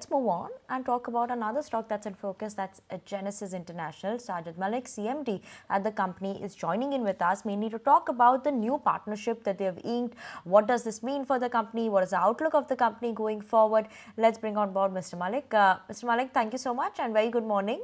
let's move on and talk about another stock that's in focus. That's Genesys International. Sajid Malik, CMD at the company, is joining in with us mainly to talk about the new partnership that they have inked. What does this mean for the company? What is the outlook of the company going forward? Let's bring on board Mr. Malik. Mr. Malik, thank you so much and very good morning.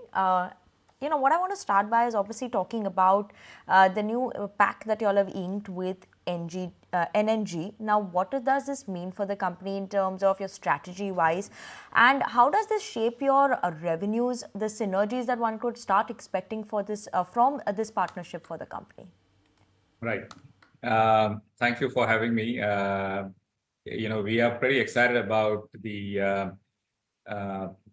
What I want to start by is obviously talking about the new pact that you all have inked with NNG. Now, what does this mean for the company in terms of your strategy wise, and how does this shape your revenues, the synergies that one could start expecting for this from this partnership for the company? Right. Thank you for having me. We are pretty excited about the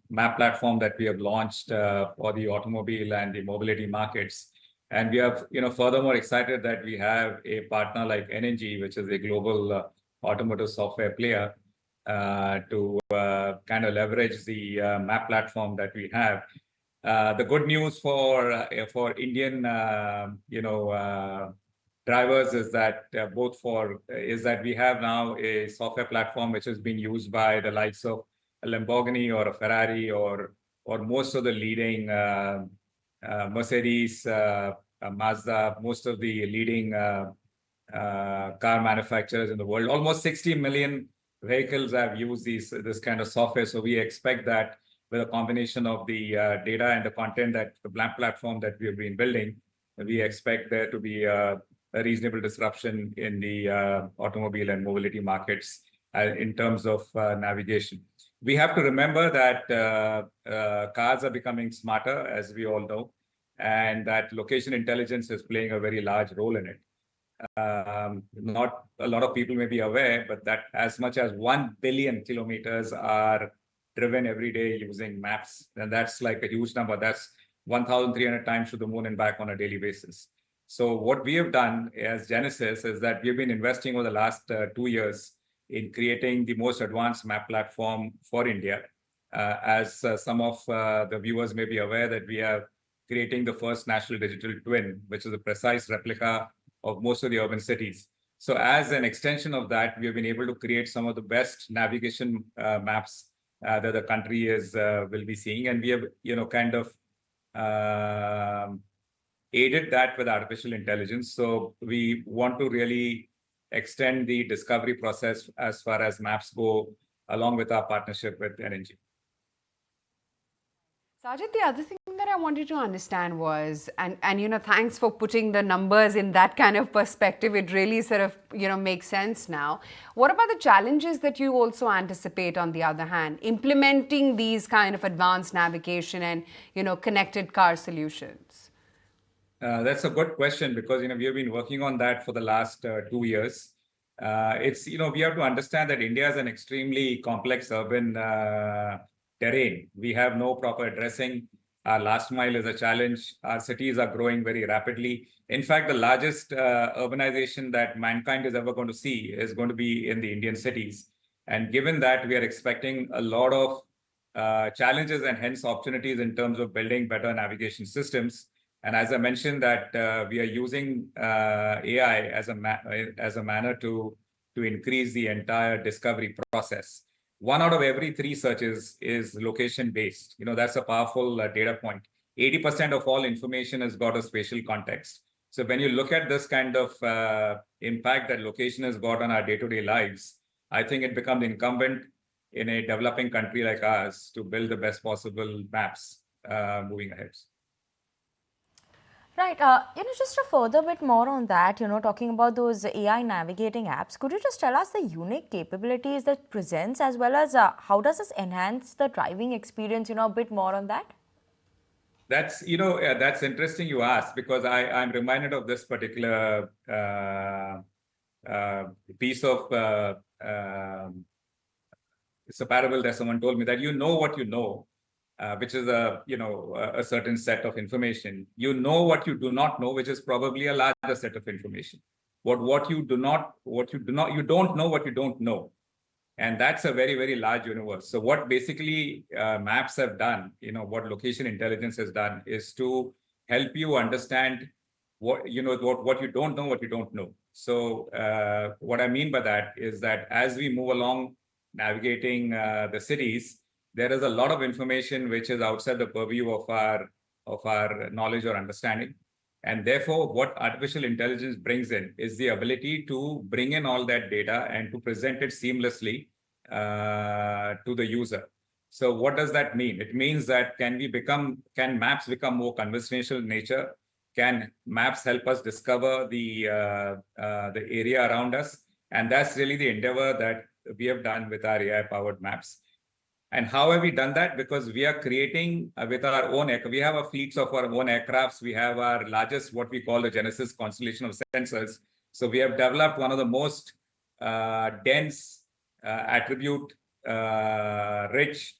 map platform that we have launched for the automobile and the mobility markets. And we are, furthermore excited that we have a partner like NNG, which is a global automotive software player, to kind of leverage the map platform that we have. The good news for Indian, drivers is that we have now a software platform which is being used by the likes of a Lamborghini or a Ferrari or most of the leading Mercedes, Mazda, most of the leading car manufacturers in the world. Almost 60 million vehicles have used this kind of software. So we expect that with a combination of the data and the content that the platform that we have been building, we expect there to be a reasonable disruption in the automobile and mobility markets in terms of navigation. We have to remember that cars are becoming smarter, as we all know, and that location intelligence is playing a very large role in it. Not a lot of people may be aware, but that as much as 1 billion kilometers are driven every day using maps. And that's like a huge number. That's 1,300 times to the moon and back on a daily basis. So what we have done as Genesys is that we've been investing over the last 2 years in creating the most advanced map platform for India. As some of the viewers may be aware that we are creating the first national digital twin, which is a precise replica of most of the urban cities. So as an extension of that, we have been able to create some of the best navigation maps that the country will be seeing. And we have, kind of aided that with artificial intelligence. So we want to really extend the discovery process as far as maps go, along with our partnership with NNG. Sajid, the other thing that I wanted to understand was, and thanks for putting the numbers in that kind of perspective. It really sort of, makes sense now. What about the challenges that you also anticipate, on the other hand, implementing these kind of advanced navigation and, connected car solutions? That's a good question because, we have been working on that for the last 2 years. We have to understand that India is an extremely complex urban terrain. We have no proper addressing. Our last mile is a challenge. Our cities are growing very rapidly. In fact, the largest urbanization that mankind is ever going to see is going to be in the Indian cities. And given that, we are expecting a lot of challenges and hence opportunities in terms of building better navigation systems. And as I mentioned that we are using AI as a manner to increase the entire discovery process. 1 out of every 3 searches is location-based. That's a powerful data point. 80% of all information has got a spatial context. So when you look at this kind of impact that location has got on our day-to-day lives, I think it becomes incumbent in a developing country like ours to build the best possible maps moving ahead. Right. Just a further bit more on that, talking about those AI navigating apps, could you just tell us the unique capabilities that presents, as well as how does this enhance the driving experience, a bit more on that? That's, that's interesting you asked, because I'm reminded of this particular piece of, it's a parable that someone told me that you know what you know. Which is a certain set of information. You know what you do not know, which is probably a larger set of information. You don't know what you don't know. And that's a very, very large universe. So what basically maps have done, what location intelligence has done is to help you understand what you don't know. So what I mean by that is that as we move along navigating the cities, there is a lot of information which is outside the purview of our knowledge or understanding. And therefore, what artificial intelligence brings in is the ability to bring in all that data and to present it seamlessly to the user. So what does that mean? It means that can maps become more conversational in nature? Can maps help us discover the area around us? And that's really the endeavor that we have done with our AI-powered maps. And how have we done that? Because we are creating with our own, we have a fleets of our own aircrafts. We have our largest, what we call the Genesys constellation of sensors. So we have developed one of the most dense, attribute rich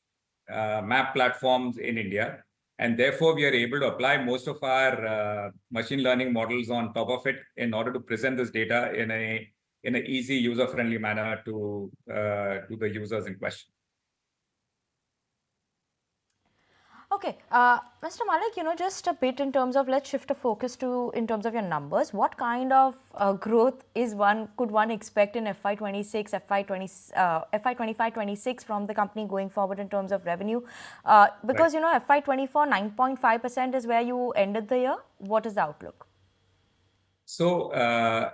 map platforms in India. And therefore, we are able to apply most of our machine learning models on top of it in order to present this data in an easy, user-friendly manner to the users in question. Okay, Mr. Malik, just a bit in terms of, let's shift the focus to in terms of your numbers. What kind of growth could one expect in FY26, FY25, 26 from the company going forward in terms of revenue? Because right. FY24 9.5% is where you ended the year. What is the outlook? So,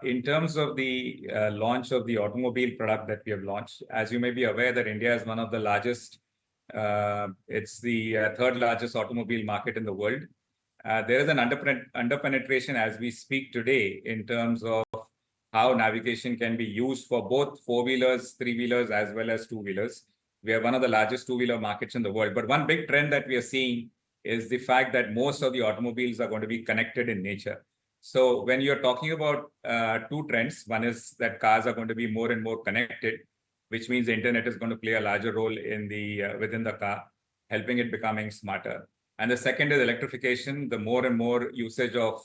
in terms of the launch of the automobile product that we have launched, as you may be aware, that India is one of the largest. It's the third largest automobile market in the world. There is an underpenetration as we speak today in terms of how navigation can be used for both four-wheelers, three-wheelers, as well as two-wheelers. We are one of the largest two-wheeler markets in the world. But one big trend that we are seeing is the fact that most of the automobiles are going to be connected in nature. So when you're talking about two trends, one is that cars are going to be more and more connected, which means the internet is going to play a larger role in within the car, helping it becoming smarter. And the second is electrification, the more and more usage of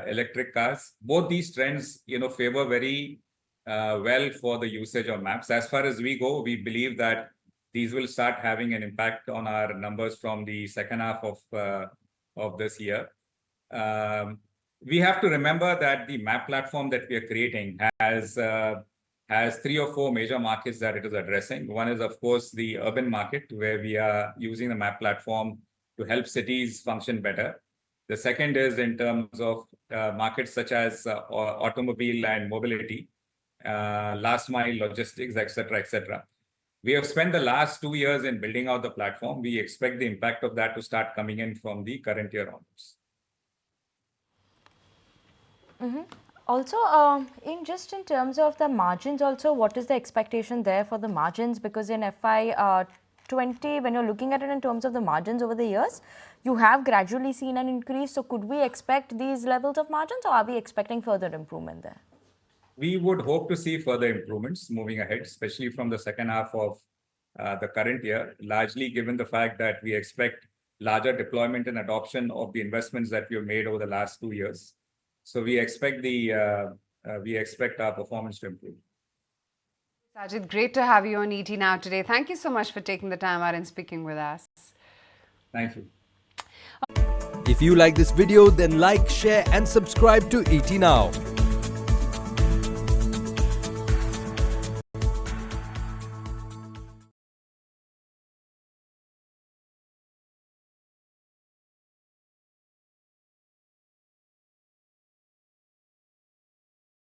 electric cars. Both these trends, favor very well for the usage of maps. As far as we go, we believe that these will start having an impact on our numbers from the second half of this year. We have to remember that the map platform that we are creating has 3 or 4 major markets that it is addressing. One is, of course, the urban market, where we are using the map platform to help cities function better. The second is in terms of markets such as automobile and mobility, last mile logistics, etc., etc. We have spent the last 2 years in building out the platform. We expect the impact of that to start coming in from the current year onwards. Mm-hmm. Also, in terms of the margins also, what is the expectation there for the margins? Because in FY20, when you're looking at it in terms of the margins over the years, you have gradually seen an increase. So could we expect these levels of margins, or are we expecting further improvement there? We would hope to see further improvements moving ahead, especially from the second half of the current year, largely given the fact that we expect larger deployment and adoption of the investments that we have made over the last 2 years. So we expect our performance to improve. Sajid, great to have you on ET Now today. Thank you so much for taking the time out and speaking with us. Thank you. If you like this video, then like, share and subscribe to ET Now.